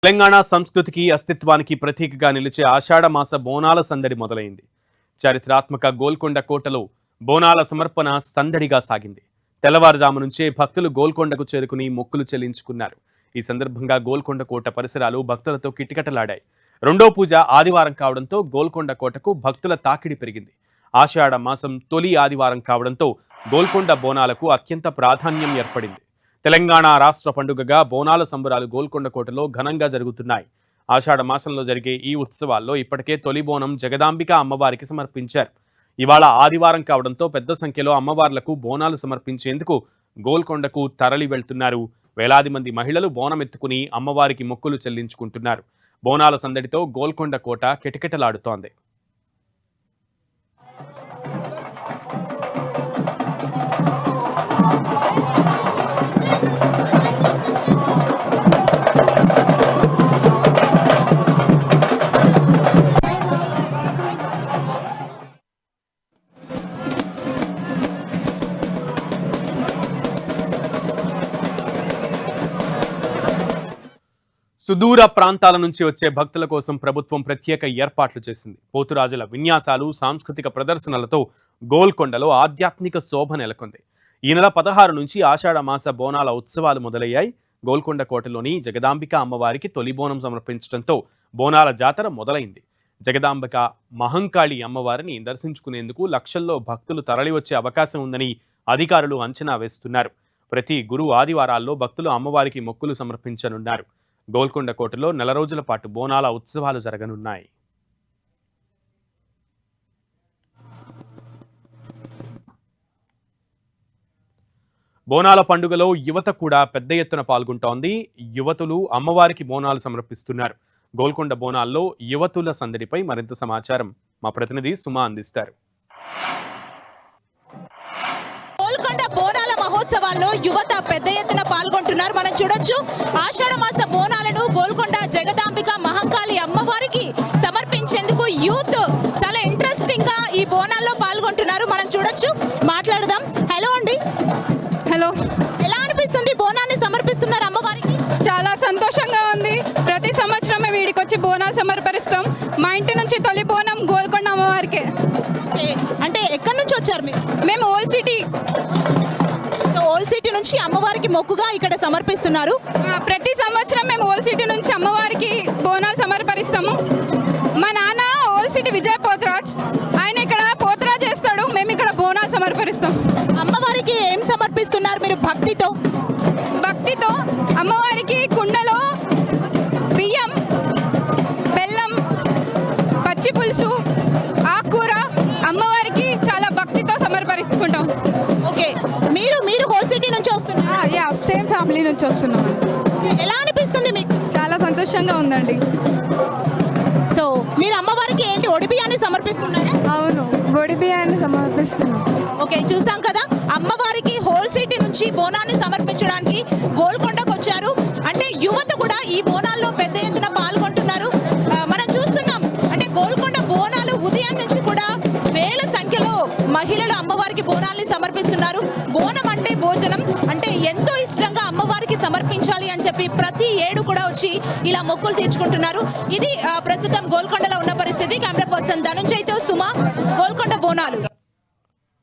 తెలంగాణ సంస్కృతికి అస్తిత్వానికి ప్రతీకగా నిలిచే ఆషాఢ మాస బోనాల సందడి మొదలైంది. చారిత్రాత్మక గోల్కొండ కోటలో బోనాల సమర్పణ సందడిగా సాగింది. తెల్లవారుజాము నుంచే భక్తులు గోల్కొండకు చేరుకుని మొక్కులు చెల్లించుకున్నారు. ఈ సందర్భంగా గోల్కొండ కోట పరిసరాలు భక్తులతో కిటకిటలాడాయి. రెండో పూజ ఆదివారం కావడంతో గోల్కొండ కోటకు భక్తుల తాకిడి పెరిగింది. ఆషాఢ మాసం తొలి ఆదివారం కావడంతో గోల్కొండ బోనాలకు అత్యంత ప్రాధాన్యం ఏర్పడింది. తెలంగాణ రాష్ట్ర పండుగగా బోనాల సంబరాలు గోల్కొండ కోటలో ఘనంగా జరుగుతున్నాయి. ఆషాఢ మాసంలో జరిగే ఈ ఉత్సవాల్లో ఇప్పటికే తొలి బోనం జగదాంబిక అమ్మవారికి సమర్పించారు. ఇవాళ ఆదివారం కావడంతో పెద్ద సంఖ్యలో అమ్మవార్లకు బోనాలు సమర్పించేందుకు గోల్కొండకు తరలి వెళ్తున్నారు. వేలాది మంది మహిళలు బోనం ఎత్తుకుని అమ్మవారికి మొక్కులు చెల్లించుకుంటున్నారు. బోనాల సందడితో గోల్కొండ కోట కిటకిటలాడుతోంది. సుదూర ప్రాంతాల నుంచి వచ్చే భక్తుల కోసం ప్రభుత్వం ప్రత్యేక ఏర్పాట్లు చేసింది. పోతురాజుల విన్యాసాలు, సాంస్కృతిక ప్రదర్శనలతో గోల్కొండలో ఆధ్యాత్మిక శోభ నెలకొంది. ఈ నెల 16 నుంచి ఆషాఢ మాస బోనాల ఉత్సవాలు మొదలయ్యాయి. గోల్కొండ కోటలోని జగదాంబిక అమ్మవారికి తొలి బోనం సమర్పించడంతో బోనాల జాతర మొదలైంది. జగదాంబిక మహంకాళి అమ్మవారిని దర్శించుకునేందుకు లక్షల్లో భక్తులు తరలివచ్చే అవకాశం ఉందని అధికారులు అంచనా వేస్తున్నారు. ప్రతి గురు ఆదివారాల్లో భక్తులు అమ్మవారికి మొక్కులు సమర్పించనున్నారు. గోల్కొండ కోటలో నెల రోజుల పాటు బోనాల ఉత్సవాలు జరగనున్నాయి. బోనాల పండుగలో యువత కూడా పెద్ద ఎత్తున పాల్గొంటోంది. యువతులు అమ్మవారికి బోనాలు సమర్పిస్తున్నారు. గోల్కొండ బోనాల్లో యువతుల సందడిపై మరింత సమాచారం మా ప్రతినిధి సుమా అందిస్తారు. బోనాల మహోత్సవాల్లో యువత పెద్ద ఎత్తున పాల్గొంటున్నారు. మనం చూడొచ్చు, ఆషాఢ మాస బోనాలను గోల్కొండ జగదాంబిక మహంకాళి అమ్మవారికి సమర్పించేందుకు యూత్ చాలా ఇంట్రెస్టింగ్ గా ఈ బోనాల్లో పాల్గొంటున్నారు. మనం చూడొచ్చు, మాట్లాడదాం. హలో అండి. హలో. ఎలా అనిపిస్తుంది బోనాన్ని సమర్పిస్తున్నారు అమ్మవారికి? చాలా సంతోషంగా ఉంది. ప్రతి సంవత్సరం మేము వీడికి వచ్చి బోనాలు సమర్పిస్తాం. మా ఇంటి నుంచి తొలి బోనం గోల్కొండ అమ్మవారికే. అంటే ఎక్కడి నుంచి వచ్చారు మీరు? మేము ఓల్డ్ సిటీ. ఓల్డ్ సిటీ నుంచి అమ్మవారికి మొక్కుగా ఇక్కడ సమర్పిస్తున్నారు. ప్రతి సంవత్సరం మేము ఓల్డ్ సిటీ నుంచి అమ్మవారికి బోనాలు సమర్పిస్తాము. మా నాన్న ఓల్డ్ సిటీ విజయ్ పోతరాజ్, ఆయన ఇక్కడ పోతరాజ్ చేస్తాడు. మేము ఇక్కడ బోనాలు సమర్పిస్తాం. అమ్మవారికి ఏం సమర్పిస్తున్నారు మీరు? భక్తితో అమ్మవారికి కుండలో బియ్యం, బెల్లం, పచ్చి పులుసు, ఆకుకూర అమ్మవారికి చాలా భక్తితో సమర్పించుకుంటాం. ఓకే, మీరు హోల్ సిటీ నుంచి వస్తున్నారు? సేమ్ ఫ్యామిలీ నుంచి వస్తున్నాం. ఎలా అనిపిస్తుంది మీకు? చాలా సంతోషంగా ఉందండి. సో మీరు అమ్మవారికి ఏంటి ఒడి బియ్యాన్ని సమర్పిస్తున్నారా? అవును, ఒడి బియ్యాన్ని సమర్పిస్తున్నాం. ఓకే, చూసాం కదా, అమ్మవారికి హోల్ సిటీ నుంచి బోనాన్ని సమర్పించడానికి గోల్కొండకు వచ్చారు. అంటే యువత కూడా ఈ బోనాల్లో పెద్ద ఎత్తున పాల్గొంటున్నారు. మనం చూస్తున్నాం, అంటే గోల్కొండ బోనాలు ఉదయం నుంచి కూడా వేల సంఖ్యలో మహిళలు అమ్మవారికి బోనాల్ని సమర్పిస్తున్నారు. బోనం అంటే భోజనం, అంటే ఎంతో ఇష్టంగా అమ్మవారికి సమర్పించాలి అని చెప్పి ప్రతి ఏడు కూడా వచ్చి ఇలా మొక్కులు తీర్చుకుంటున్నారు. ఇది